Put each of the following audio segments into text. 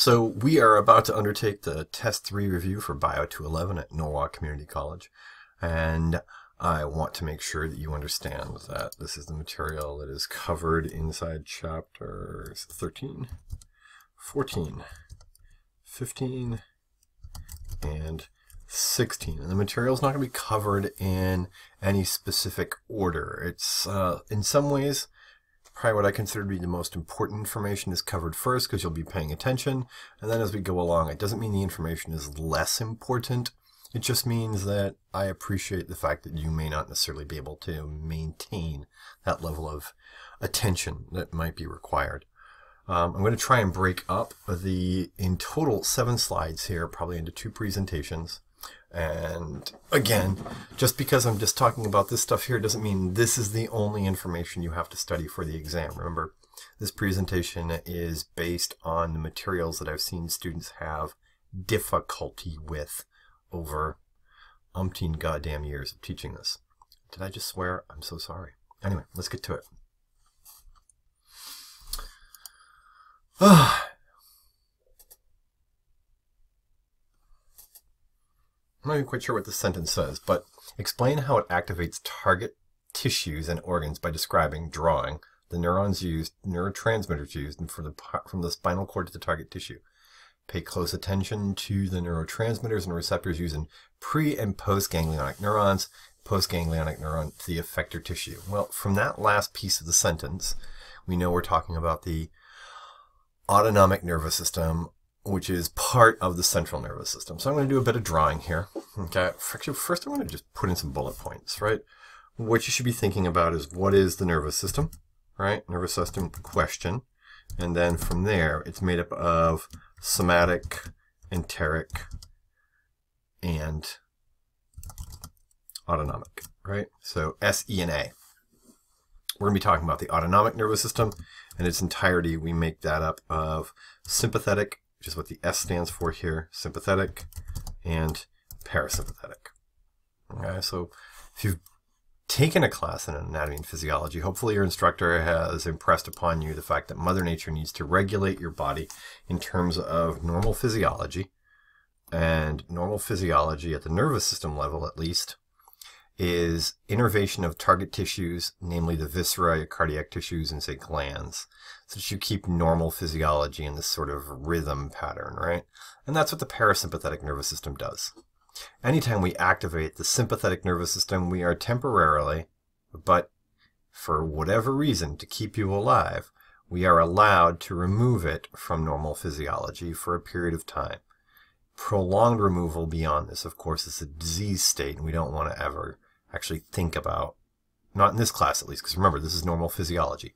So we are about to undertake the Test 3 review for Bio 211 at Norwalk Community College. And I want to make sure that you understand that this is the material that is covered inside chapters 13, 14, 15, and 16. And the material is not going to be covered in any specific order. It's, in some ways, probably what I consider to be the most important information is covered first because you'll be paying attention. And then as we go along, it doesn't mean the information is less important. It just means that I appreciate the fact that you may not necessarily be able to maintain that level of attention that might be required. I'm going to try and break up in total 7 slides here, probably into 2 presentations. And again, just because I'm just talking about this stuff here doesn't mean this is the only information you have to study for the exam. Remember, this presentation is based on the materials that I've seen students have difficulty with over umpteen goddamn years of teaching this. Did I just swear? I'm so sorry. Anyway, let's get to it. I'm not even quite sure what this sentence says, but explain how it activates target tissues and organs by drawing the neurons used, neurotransmitters used from the spinal cord to the target tissue. Pay close attention to the neurotransmitters and receptors used in pre- and post-ganglionic neurons, post-ganglionic neuron to the effector tissue. Well, from that last piece of the sentence, we know we're talking about the autonomic nervous system, which is part of the central nervous system. So I'm going to do a bit of drawing here. Okay. Actually, first I'm going to just put in some bullet points, right? What you should be thinking about is what is the nervous system, right? Nervous system question. And then from there, it's made up of somatic, enteric, and autonomic, right? So S, E, and A. We're going to be talking about the autonomic nervous system. In its entirety, we make that up of sympathetic, which is what the S stands for here, sympathetic, and parasympathetic. Okay, so if you've taken a class in anatomy and physiology, hopefully your instructor has impressed upon you the fact that Mother Nature needs to regulate your body in terms of normal physiology. And normal physiology at the nervous system level, at least, is innervation of target tissues, namely the viscera, your cardiac tissues, and say glands, so that you keep normal physiology in this sort of rhythm pattern, right? And that's what the parasympathetic nervous system does. Anytime we activate the sympathetic nervous system, we are temporarily, but for whatever reason, to keep you alive, we are allowed to remove it from normal physiology for a period of time. Prolonged removal beyond this, of course, is a disease state, and we don't want to ever actually think about, not in this class at least, because remember, this is normal physiology,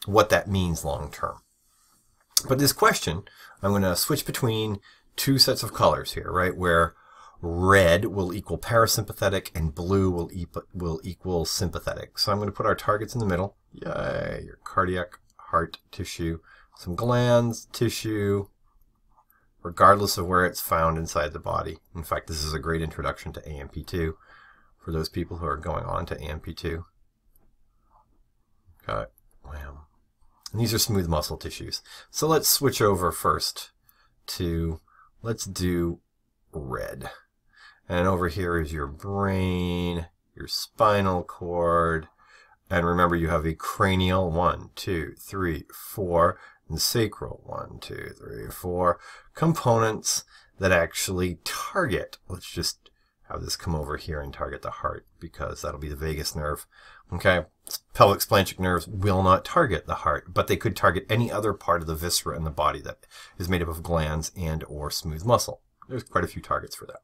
what that means long term. But this question, I'm going to switch between 2 sets of colors here, right, where red will equal parasympathetic and blue will equal sympathetic. So I'm going to put our targets in the middle. Yay, your cardiac, heart tissue, some glands, tissue, regardless of where it's found inside the body. In fact, this is a great introduction to AMP2 for those people who are going on to AMP2. Okay, wham. And these are smooth muscle tissues. So let's switch over first to, let's do red. And over here is your brain, your spinal cord, and remember you have a cranial, 1, 2, 3, 4, and sacral, 1, 2, 3, 4 components that actually target. Let's just have this come over here and target the heart because that'll be the vagus nerve. Okay, pelvic splanchnic nerves will not target the heart, but they could target any other part of the viscera in the body that is made up of glands and or smooth muscle. There's quite a few targets for that.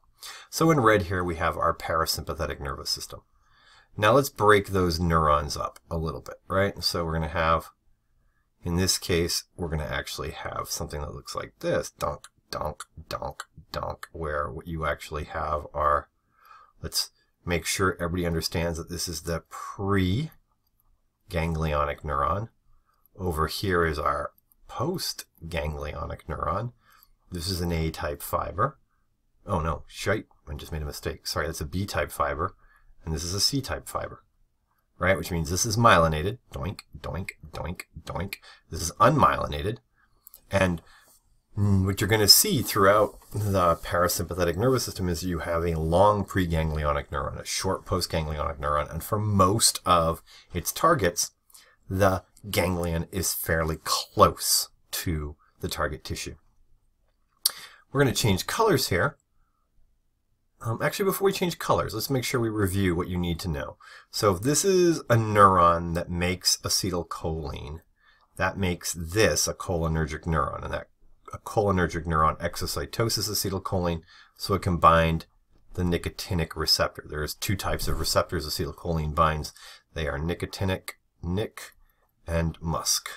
So in red here we have our parasympathetic nervous system. Now let's break those neurons up a little bit, right? So we're going to have, in this case, we're going to actually have something that looks like this, donk, donk, donk, donk, where what you actually have are, let's make sure everybody understands that this is the pre-ganglionic neuron. Over here is our post-ganglionic neuron. This is an A-type fiber. Oh no, shite, I just made a mistake. Sorry, that's a B-type fiber, and this is a C-type fiber. Right, which means this is myelinated, doink, doink, doink, doink. This is unmyelinated, and what you're going to see throughout the parasympathetic nervous system is you have a long preganglionic neuron, a short postganglionic neuron, and for most of its targets, the ganglion is fairly close to the target tissue. We're going to change colors here. Actually, before we change colors, let's make sure we review what you need to know. So if this is a neuron that makes acetylcholine, that makes this a cholinergic neuron, and that a cholinergic neuron exocytoses acetylcholine so it can bind the nicotinic receptor. There's two types of receptors acetylcholine binds. They are nicotinic, Nic, and musk,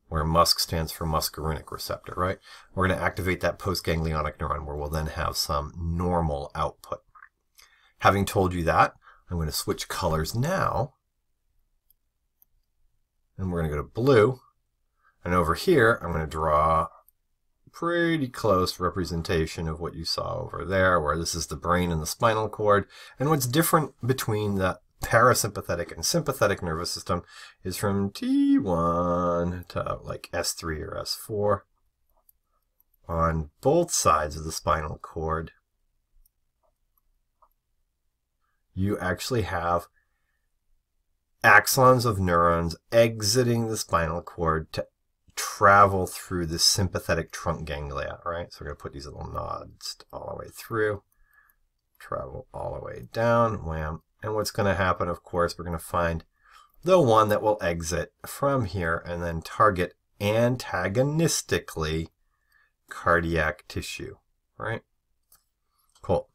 where musk stands for muscarinic receptor, right? We're going to activate that postganglionic neuron where we'll then have some normal output. Having told you that, I'm going to switch colors now. And we're going to go to blue. And over here, I'm going to draw pretty close representation of what you saw over there, where this is the brain and the spinal cord. And what's different between the parasympathetic and sympathetic nervous system is from T1 to like S3 or S4 on both sides of the spinal cord. You actually have axons of neurons exiting the spinal cord to travel through the sympathetic trunk ganglia, right? So we're going to put these little nods all the way through, travel all the way down, wham. And what's going to happen, of course, we're going to find the one that will exit from here and then target antagonistically cardiac tissue, right? Cool.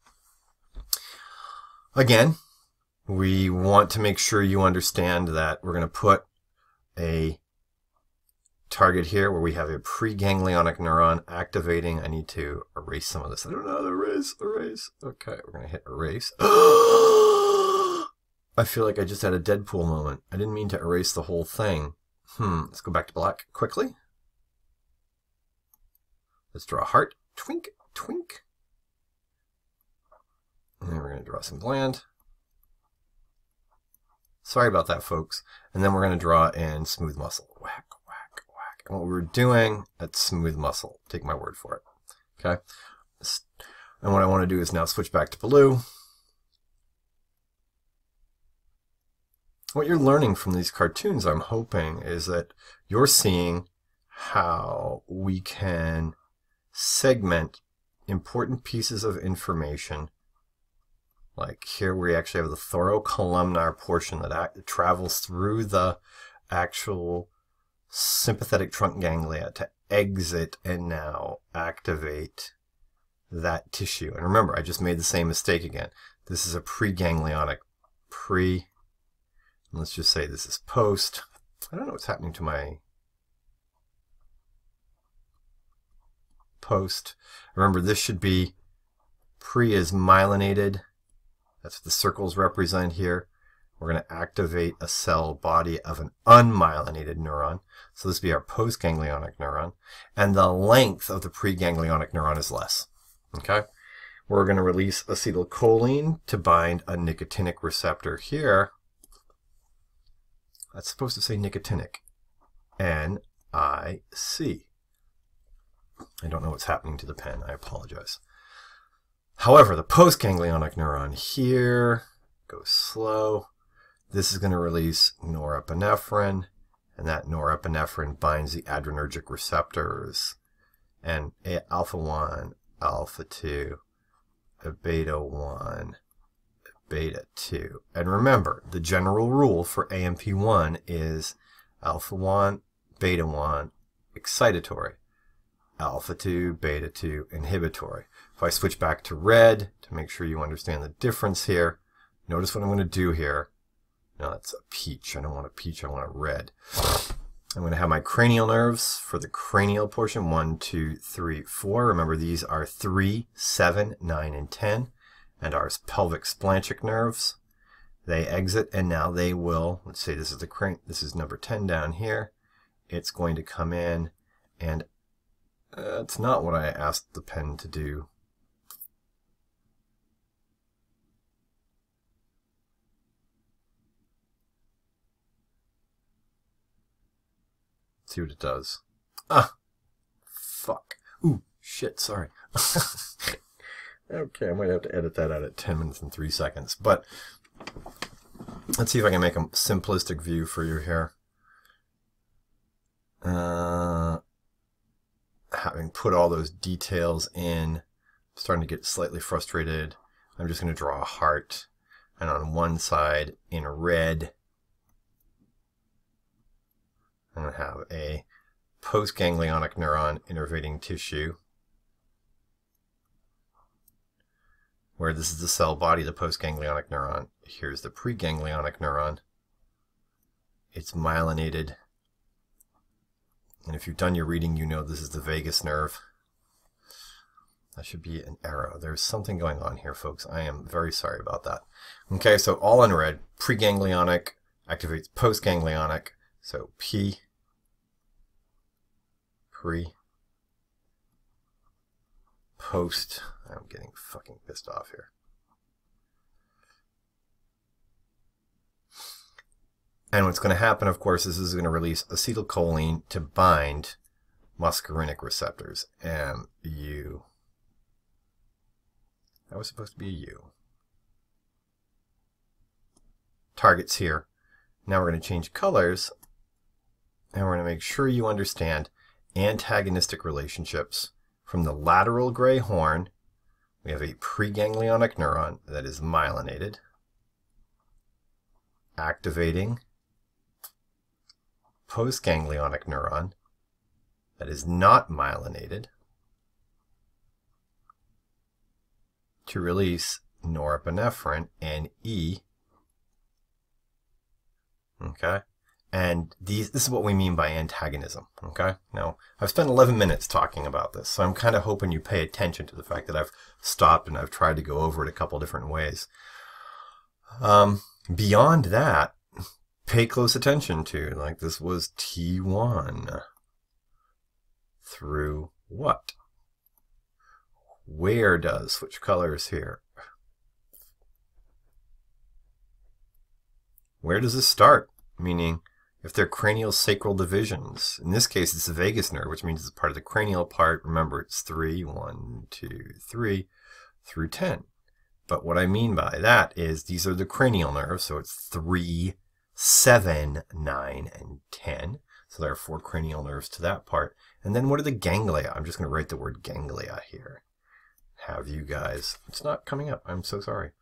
Again, we want to make sure you understand that we're going to put a target here where we have a preganglionic neuron activating. I need to erase some of this. I don't know how to erase. Okay, we're going to hit erase. I feel like I just had a Deadpool moment. I didn't mean to erase the whole thing. Let's go back to black quickly. Let's draw a heart. Twink, twink. And then we're going to draw some gland. Sorry about that, folks. And then we're going to draw in smooth muscle. Whack, whack, whack. And what we were doing at smooth muscle. Take my word for it. Okay? And what I want to do is now switch back to blue. What you're learning from these cartoons, I'm hoping, is that you're seeing how we can segment important pieces of information. Like here we actually have the thoracolumnar portion that travels through the actual sympathetic trunk ganglia to exit and now activate that tissue. And remember, I just made the same mistake again. This is a preganglionic let's just say this is post. I don't know what's happening to my post. Remember, this should be pre is myelinated. That's what the circles represent here. We're going to activate a cell body of an unmyelinated neuron. So this would be our postganglionic neuron. And the length of the preganglionic neuron is less. Okay? We're going to release acetylcholine to bind a nicotinic receptor here. That's supposed to say nicotinic. N-I-C. I don't know what's happening to the pen. I apologize. However, the postganglionic neuron here goes slow. This is going to release norepinephrine, and that norepinephrine binds the adrenergic receptors, and alpha-1, alpha-2, beta-1, beta-2. And remember, the general rule for AMP1 is alpha-1, beta-1, excitatory, alpha-2, beta-2, inhibitory. If I switch back to red to make sure you understand the difference here, notice what I'm going to do here. No, that's a peach. I don't want a peach. I want a red. I'm going to have my cranial nerves for the cranial portion. 1, 2, 3, 4. Remember, these are 3, 7, 9, and 10. And our pelvic splanchnic nerves. They exit, and now they will, let's say this is the this is number 10 down here. It's going to come in, and it's not what I asked the pen to do. See what it does. Ah, fuck. Ooh, shit, sorry. Okay, I might have to edit that out at 10 minutes and 3 seconds. But let's see if I can make a simplistic view for you here. Having put all those details in, starting to get slightly frustrated. I'm just going to draw a heart. And on one side, in red, I'm going to have a postganglionic neuron innervating tissue, where this is the cell body, the postganglionic neuron. Here's the preganglionic neuron. It's myelinated. And if you've done your reading, you know this is the vagus nerve. That should be an arrow. There's something going on here, folks. I am very sorry about that. Okay, so all in red. Preganglionic activates postganglionic. So P, pre, post. I'm getting fucking pissed off here. And what's going to happen, of course, is this is going to release acetylcholine to bind muscarinic receptors. MU. That was supposed to be a U. Targets here. Now we're going to change colors, and we're going to make sure you understand antagonistic relationships. From the lateral gray horn, we have a preganglionic neuron that is myelinated, activating postganglionic neuron that is not myelinated to release norepinephrine, NE. Okay? And this is what we mean by antagonism. Okay? Now, I've spent 11 minutes talking about this, so I'm kind of hoping you pay attention to the fact that I've stopped and I've tried to go over it a couple different ways. Beyond that, pay close attention to, like, this was T1 through what? Where does switch colors here? Where does this start? Meaning, if they're cranial sacral divisions, in this case it's the vagus nerve, which means it's part of the cranial part. Remember, it's 3, 1, 2, 3 through 10. But what I mean by that is these are the cranial nerves, so it's 3, 7, 9, and 10. So there are 4 cranial nerves to that part. And then what are the ganglia? I'm just going to write the word ganglia here. Have you guys... It's not coming up. I'm so sorry.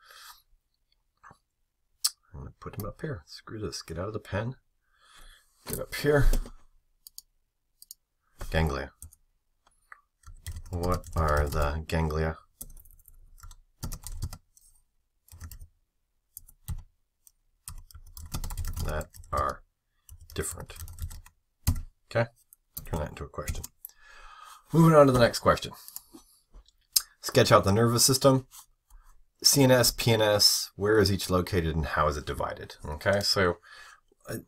I'm going to put them up here. Screw this. Get out of the pen. Get up here. Ganglia. What are the ganglia? That are different. Okay? Turn that into a question. Moving on to the next question. Sketch out the nervous system. CNS, PNS, where is each located and how is it divided? Okay, so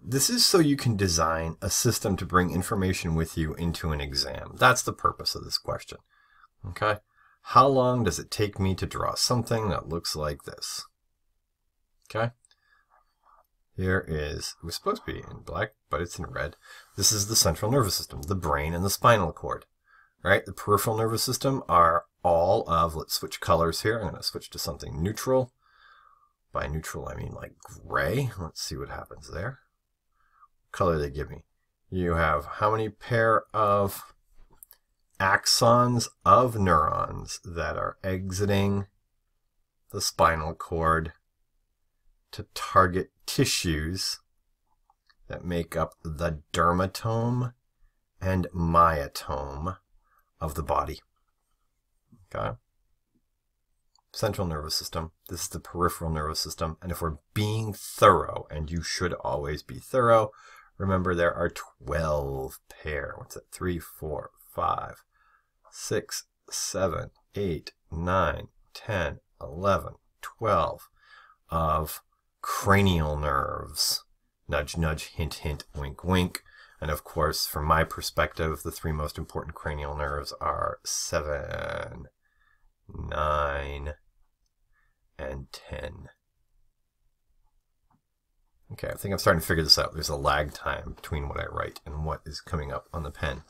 this is so you can design a system to bring information with you into an exam. That's the purpose of this question. Okay, how long does it take me to draw something that looks like this? Okay, here is, it was supposed to be in black, but it's in red. This is the central nervous system, the brain and the spinal cord. Right, the peripheral nervous system are all of, let's switch colors here. I'm going to switch to something neutral. By neutral, I mean like gray. Let's see what happens there. What color they give me. You have how many pair of axons of neurons that are exiting the spinal cord to target tissues that make up the dermatome and myotome of the body. Okay. Central nervous system. This is the peripheral nervous system. And if we're being thorough, and you should always be thorough, remember there are 12 pair. What's that? 3, 4, 5, 6, 7, 8, 9, 10, 11, 12 of cranial nerves. Nudge, nudge, hint, hint, wink, wink. And of course, from my perspective, the 3 most important cranial nerves are 7, 9, and 10. Okay, I think I'm starting to figure this out. There's a lag time between what I write and what is coming up on the pen.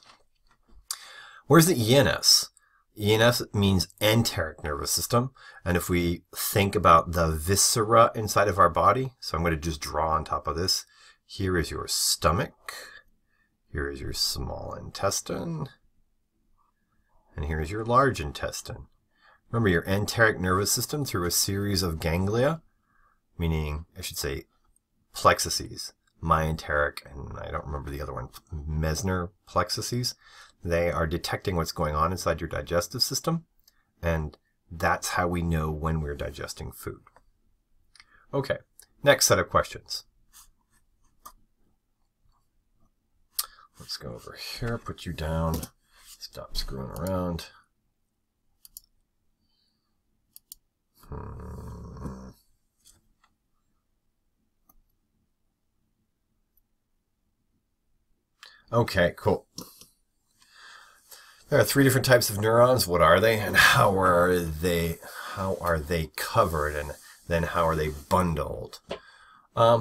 Where's the ENS? ENS means enteric nervous system. And if we think about the viscera inside of our body, so I'm going to just draw on top of this. Here is your stomach. Here is your small intestine. And here is your large intestine. Remember your enteric nervous system through a series of ganglia, meaning, I should say, plexuses, myenteric, and I don't remember the other one, Mesner plexuses. They are detecting what's going on inside your digestive system, and that's how we know when we're digesting food. Okay, next set of questions. Let's go over here, put you down, stop screwing around. Okay, cool. There are 3 different types of neurons. What are they, and how are they covered, and then how are they bundled?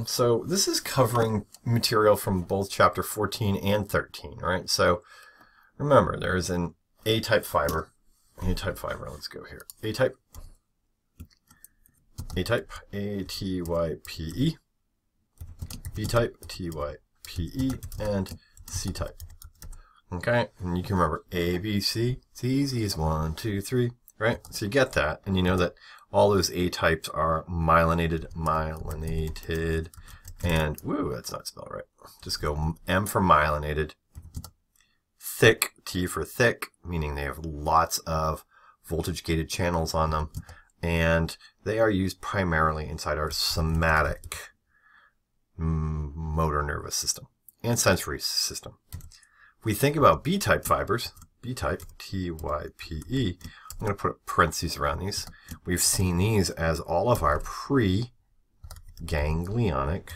So this is covering material from both chapter 14 and 13, right? So remember, there's an A-type fiber. A-type fiber, let's go here. A-type, A-T-Y-P-E, B-type, T-Y-P-E, and C-type. Okay, and you can remember A, B, C. It's easy as 1, 2, 3, right? So you get that, and you know that all those A types are myelinated, and woo, that's not spelled right. Just go M for myelinated, thick, T for thick, meaning they have lots of voltage-gated channels on them, and they are used primarily inside our somatic motor nervous system and sensory system. If we think about B-type fibers, B-type, T-Y-P-E, I'm going to put parentheses around these. We've seen these as all of our pre-ganglionic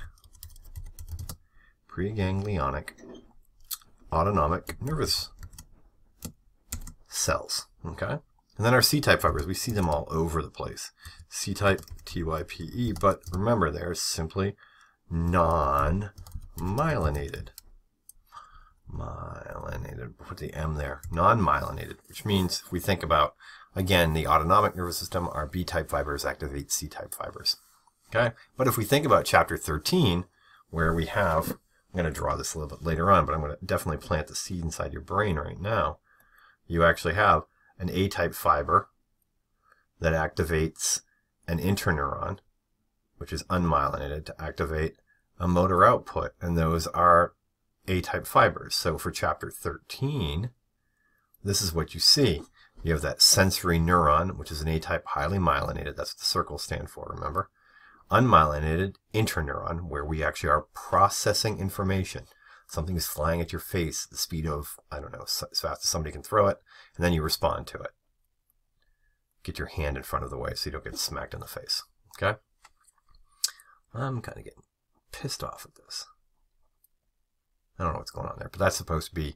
autonomic nervous cells, okay? And then our C-type fibers, we see them all over the place. C-type, T-Y-P-E, but remember, they're simply non-myelinated. Put the M there, non-myelinated, which means if we think about, again, the autonomic nervous system, our B-type fibers activate C-type fibers. Okay, but if we think about chapter 13, where we have, I'm going to draw this a little bit later on, but I'm going to definitely plant the seed inside your brain right now. You actually have an A-type fiber that activates an interneuron, which is unmyelinated, to activate a motor output, and those are A-type fibers. So for chapter 13, this is what you see. You have that sensory neuron, which is an A-type highly myelinated. That's what the circles stand for, remember? Unmyelinated interneuron, where we actually are processing information. Something is flying at your face at the speed of, I don't know, as fast as somebody can throw it, and then you respond to it. Get your hand in front of the way so you don't get smacked in the face, okay? I'm kind of getting pissed off at this. I don't know what's going on there, but that's supposed to be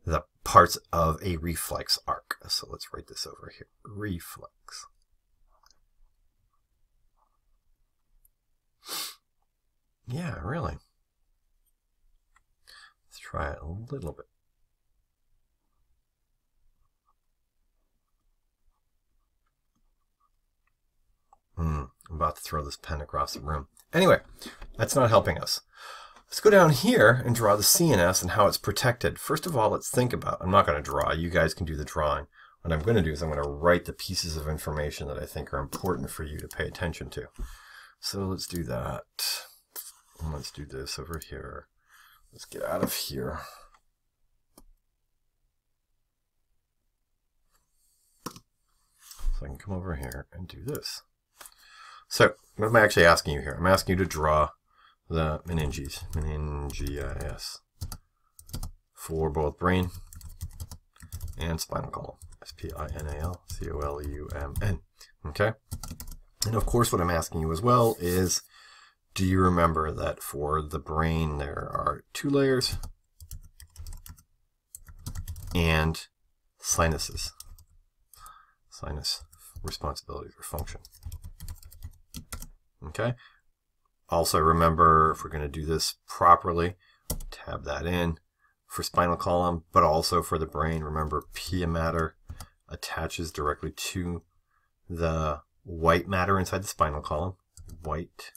the parts of a reflex arc. So let's write this over here. Reflex. Yeah, really. Let's try it a little bit. I'm about to throw this pen across the room. Anyway, that's not helping us. Let's go down here and draw the CNS and how it's protected. First of all, let's think about, I'm not going to draw, you guys can do the drawing. What I'm going to do is I'm going to write the pieces of information that I think are important for you to pay attention to. So let's do that. And let's do this over here. Let's get out of here. So I can come over here and do this. So what am I actually asking you here? I'm asking you to draw the meningis for both brain and spinal column. S-P-I-N-A-L-C-O-L-U-M-N. Okay? And of course what I'm asking you as well is, do you remember that for the brain there are 2 layers and sinuses? Sinus responsibility for function. Okay? Also remember, if we're going to do this properly, tab that in. for spinal column, but also for the brain. Remember, pia matter attaches directly to the white matter inside the spinal column. White.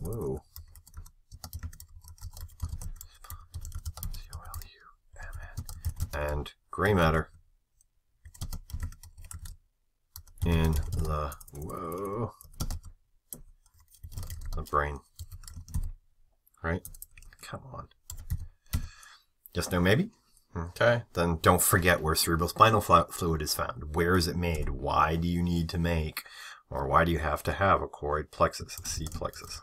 Whoa. And gray matter in the brain. Right? Come on. Yes, no, maybe? Okay. Then don't forget where cerebrospinal fluid is found. Where is it made? Why do you need to make, or why do you have to have a choroid plexus, a C plexus?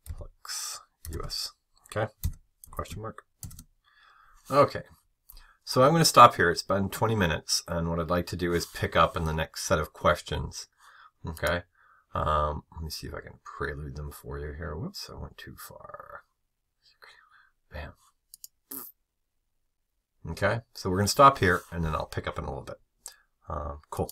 Plex, US. Okay? Question mark? Okay. So I'm going to stop here. It's been 20 minutes, and what I'd like to do is pick up in the next set of questions. Okay? Let me see if I can prelude them for you here. Whoops, I went too far. Bam. Okay, so we're going to stop here, and then I'll pick up in a little bit. Cool.